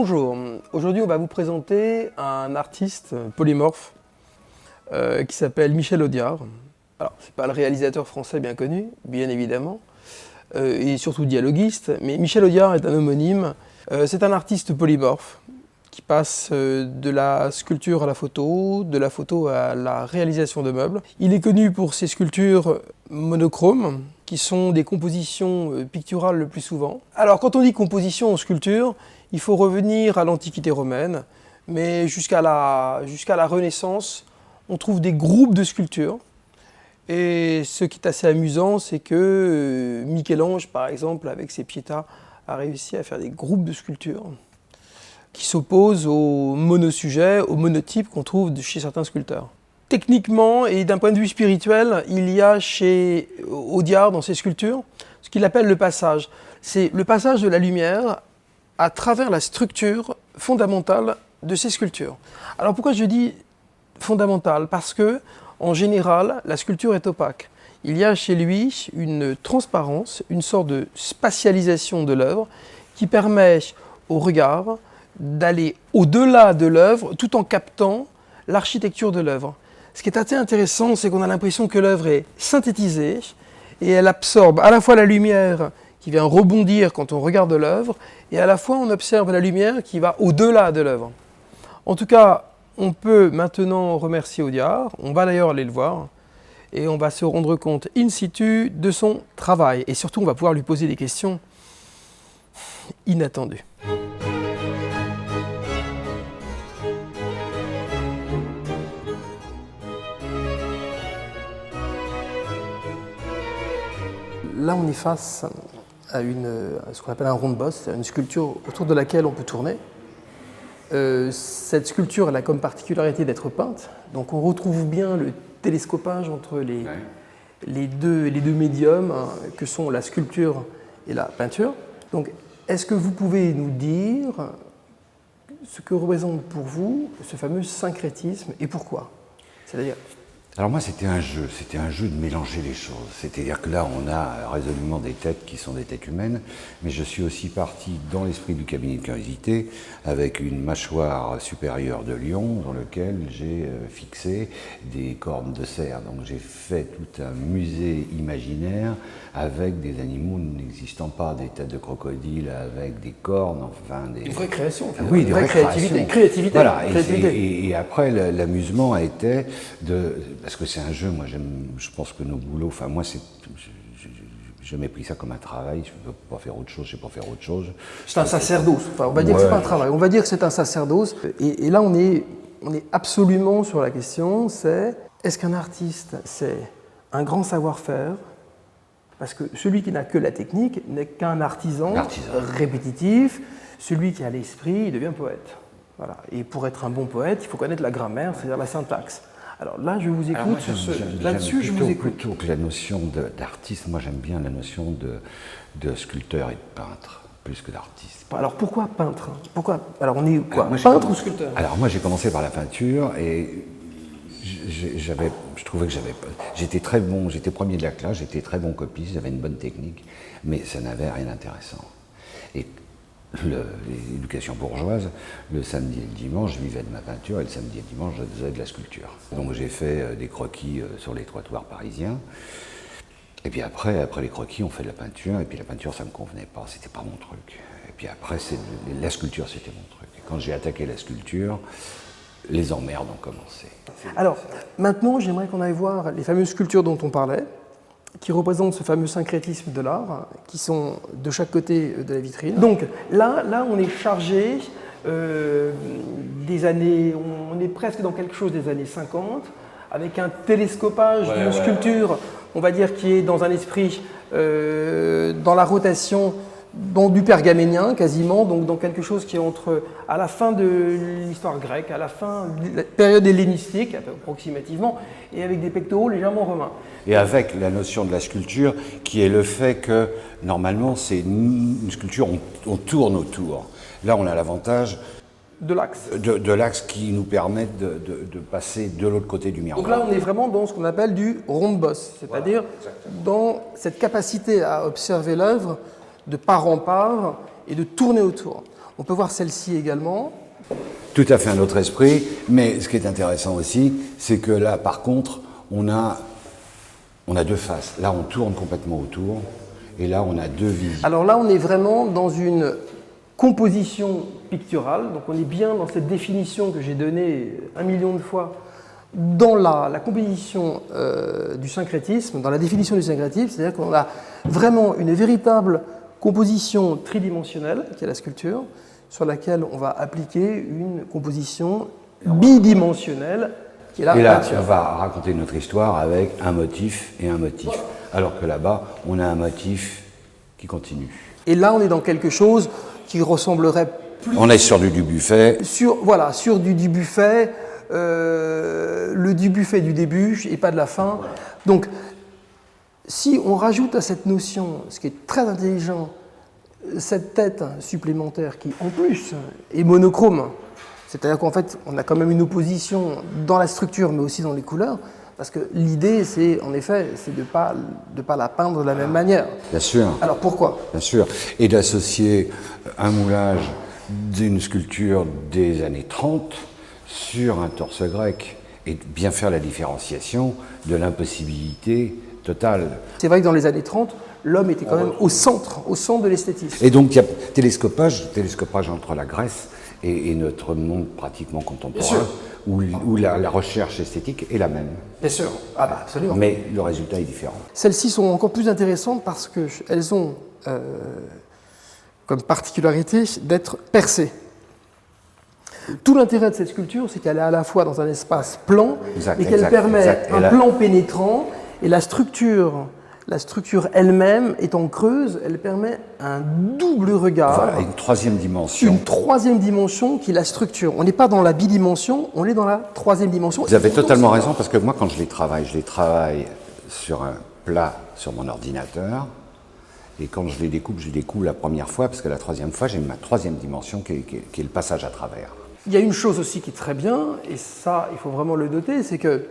Bonjour, aujourd'hui on va vous présenter un artiste polymorphe qui s'appelle Michel Audiard. Alors, c'est pas le réalisateur français bien connu, bien évidemment, et surtout dialoguiste, mais Michel Audiard est un homonyme. C'est un artiste polymorphe qui passe de la sculpture à la photo, de la photo à la réalisation de meubles. Il est connu pour ses sculptures monochromes, qui sont des compositions picturales le plus souvent. Alors, quand on dit composition en sculpture, il faut revenir à l'Antiquité romaine, mais jusqu'à la Renaissance, on trouve des groupes de sculptures. Et ce qui est assez amusant, c'est que Michel-Ange, par exemple, avec ses Pietà, a réussi à faire des groupes de sculptures qui s'opposent aux monosujets, aux monotypes qu'on trouve chez certains sculpteurs. Techniquement et d'un point de vue spirituel, il y a chez Audiard, dans ses sculptures, ce qu'il appelle le passage. C'est le passage de la lumière à travers la structure fondamentale de ces sculptures. Alors pourquoi je dis fondamentale? Parce que, en général, la sculpture est opaque. Il y a chez lui une transparence, une sorte de spatialisation de l'œuvre qui permet au regard d'aller au-delà de l'œuvre tout en captant l'architecture de l'œuvre. Ce qui est assez intéressant, c'est qu'on a l'impression que l'œuvre est synthétisée et elle absorbe à la fois la lumière qui vient rebondir quand on regarde l'œuvre, et à la fois on observe la lumière qui va au-delà de l'œuvre. En tout cas, on peut maintenant remercier Audiard, on va d'ailleurs aller le voir, et on va se rendre compte in situ de son travail. Et surtout, on va pouvoir lui poser des questions inattendues. Là, on est face à ce qu'on appelle un ronde-bosse, une sculpture autour de laquelle on peut tourner. Cette sculpture, elle a comme particularité d'être peinte, donc on retrouve bien le télescopage entre les deux médiums que sont la sculpture et la peinture. Donc, est-ce que vous pouvez nous dire ce que représente pour vous ce fameux syncrétisme et pourquoi? C'est-à-dire, alors moi, c'était un jeu de mélanger les choses. C'est-à-dire que là, on a résolument des têtes qui sont des têtes humaines, mais je suis aussi parti dans l'esprit du cabinet de curiosité avec une mâchoire supérieure de lion dans lequel j'ai fixé des cornes de cerf. Donc j'ai fait tout un musée imaginaire avec des animaux n'existant pas, des têtes de crocodile avec des cornes, enfin des... Une vraie création, oui, une vraie créativité. Voilà, et après, l'amusement a été de... Parce que c'est un jeu, moi je pense que nos boulots, enfin moi je m'ai pris ça comme un travail, je ne peux pas faire autre chose, je ne sais pas faire autre chose. C'est un sacerdoce, enfin, on va dire que ce n'est pas un travail, on va dire que c'est un sacerdoce. Et là on est absolument sur la question, c'est est-ce qu'un artiste c'est un grand savoir-faire? Parce que celui qui n'a que la technique n'est qu'un artisan répétitif, celui qui a l'esprit, il devient poète. Voilà. Et pour être un bon poète, il faut connaître la grammaire, c'est-à-dire la syntaxe. Alors là, je vous écoute, là-dessus, je vous écoute. Plutôt que la notion d'artiste, moi j'aime bien la notion de sculpteur et de peintre, plus que d'artiste. Alors pourquoi peintre? Alors on est quoi, peintre ou sculpteur? Alors moi j'ai commencé par la peinture et je trouvais que j'étais très bon, j'étais premier de la classe, j'étais très bon copiste, j'avais une bonne technique, mais ça n'avait rien d'intéressant. Et l'éducation bourgeoise, le samedi et le dimanche, je vivais de ma peinture et le samedi et le dimanche, je faisais de la sculpture. Donc j'ai fait des croquis sur les trottoirs parisiens. Et puis après les croquis, on fait de la peinture, et puis la peinture, ça ne me convenait pas, c'était pas mon truc. Et puis après, la sculpture, c'était mon truc. Et quand j'ai attaqué la sculpture, les emmerdes ont commencé. Alors, maintenant, j'aimerais qu'on aille voir les fameuses sculptures dont on parlait, qui représentent ce fameux syncrétisme de l'art, qui sont de chaque côté de la vitrine. Donc là on est chargé des années, on est presque dans quelque chose des années 50, avec un télescopage d'une sculpture, on va dire, qui est dans un esprit, dans la rotation, dans du pergaménien quasiment, donc dans quelque chose qui est à la fin de l'histoire grecque, à la fin de la période hellénistique, approximativement, et avec des pectoraux légèrement romains. Et avec la notion de la sculpture, qui est le fait que, normalement, c'est une sculpture, on tourne autour. Là, on a l'avantage de l'axe. De l'axe qui nous permet de passer de l'autre côté du miroir. Donc là, on est vraiment dans ce qu'on appelle du ronde-bosse, c'est-à-dire dans cette capacité à observer l'œuvre de part en part et de tourner autour. On peut voir celle-ci également. Tout à fait un autre esprit, mais ce qui est intéressant aussi, c'est que là, par contre, on a deux faces. Là, on tourne complètement autour, et là, on a deux visions. Alors là, on est vraiment dans une composition picturale, donc on est bien dans cette définition que j'ai donnée 1 million de fois, dans la composition du syncrétisme, dans la définition du syncrétisme, c'est-à-dire qu'on a vraiment une véritable composition tridimensionnelle, qui est la sculpture, sur laquelle on va appliquer une composition bidimensionnelle, qui est la peinture. Et là, on va raconter notre histoire avec un motif et un motif. Alors que là-bas, on a un motif qui continue. Et là, on est dans quelque chose qui ressemblerait plus... On est sur du Dubuffet. Sur du Dubuffet, le Dubuffet du début et pas de la fin. Donc, si on rajoute à cette notion, ce qui est très intelligent, cette tête supplémentaire qui, en plus, est monochrome, c'est-à-dire qu'en fait, on a quand même une opposition dans la structure, mais aussi dans les couleurs, parce que l'idée, c'est, en effet, c'est de pas la peindre de la même manière. Bien sûr. Alors, pourquoi ? Bien sûr. Et d'associer un moulage d'une sculpture des années 30 sur un torse grec et de bien faire la différenciation de l'impossibilité totale. C'est vrai que dans les années 30, l'homme était quand même au centre de l'esthétisme. Et donc il y a télescopage entre la Grèce et notre monde pratiquement contemporain, où la recherche esthétique est la même. Bien sûr, absolument. Mais le résultat est différent. Celles-ci sont encore plus intéressantes parce qu'elles ont comme particularité d'être percées. Tout l'intérêt de cette sculpture, c'est qu'elle est à la fois dans un espace plan, et qu'elle permet un plan pénétrant, et la structure elle-même étant creuse, elle permet un double regard. Voilà, une troisième dimension. Une troisième dimension qui est la structure. On n'est pas dans la bidimension, on est dans la troisième dimension. Vous avez totalement raison, parce que moi, quand je les travaille sur un plat sur mon ordinateur, et quand je les découpe la première fois, parce que la troisième fois, j'ai ma troisième dimension qui est le passage à travers. Il y a une chose aussi qui est très bien, et ça, il faut vraiment le noter, c'est que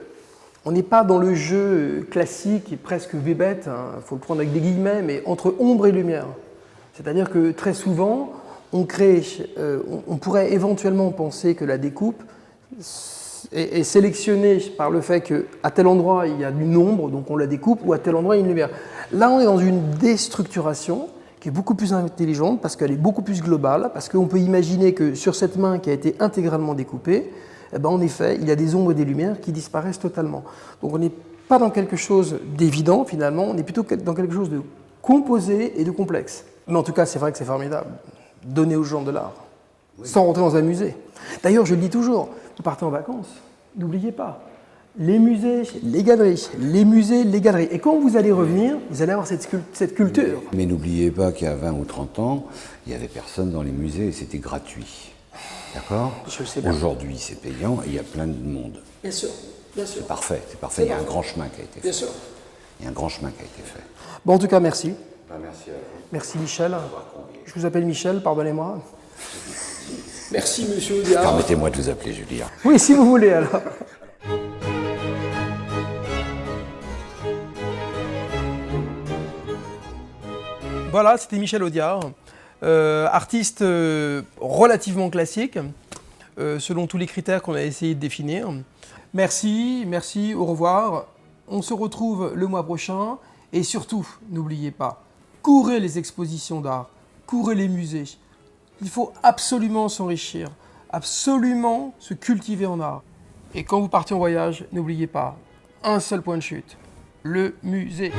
on n'est pas dans le jeu classique et presque bébête, il faut le prendre avec des guillemets, mais entre ombre et lumière. C'est-à-dire que très souvent, on pourrait éventuellement penser que la découpe est sélectionnée par le fait qu'à tel endroit il y a une ombre, donc on la découpe, ou à tel endroit il y a une lumière. Là, on est dans une déstructuration qui est beaucoup plus intelligente parce qu'elle est beaucoup plus globale, parce qu'on peut imaginer que sur cette main qui a été intégralement découpée, en effet, il y a des ombres et des lumières qui disparaissent totalement. Donc on n'est pas dans quelque chose d'évident finalement, on est plutôt dans quelque chose de composé et de complexe. Mais en tout cas, c'est vrai que c'est formidable, donner aux gens de l'art, sans rentrer dans un musée. D'ailleurs, je le dis toujours, vous partez en vacances, n'oubliez pas, les musées, les galeries, les musées, les galeries. Et quand vous allez revenir, vous allez avoir cette culture. Mais n'oubliez pas qu'il y a 20 ou 30 ans, il n'y avait personne dans les musées et c'était gratuit. D'accord ? Je le sais bien. Aujourd'hui, c'est payant et il y a plein de monde. Bien sûr, bien sûr. C'est parfait. Il y a un grand chemin qui a été fait. Bien sûr. Il y a un grand chemin qui a été fait. Bon, en tout cas, merci. Merci à vous. Merci Michel. Je vous appelle Michel, pardonnez-moi. Merci Monsieur Audiard. Permettez-moi de vous appeler Julien. Oui, si vous voulez alors. Voilà, c'était Michel Audiard, artiste relativement classique, selon tous les critères qu'on a essayé de définir. Merci, au revoir. On se retrouve le mois prochain et surtout, n'oubliez pas, courez les expositions d'art, courez les musées. Il faut absolument s'enrichir, absolument se cultiver en art. Et quand vous partez en voyage, n'oubliez pas, un seul point de chute, le musée.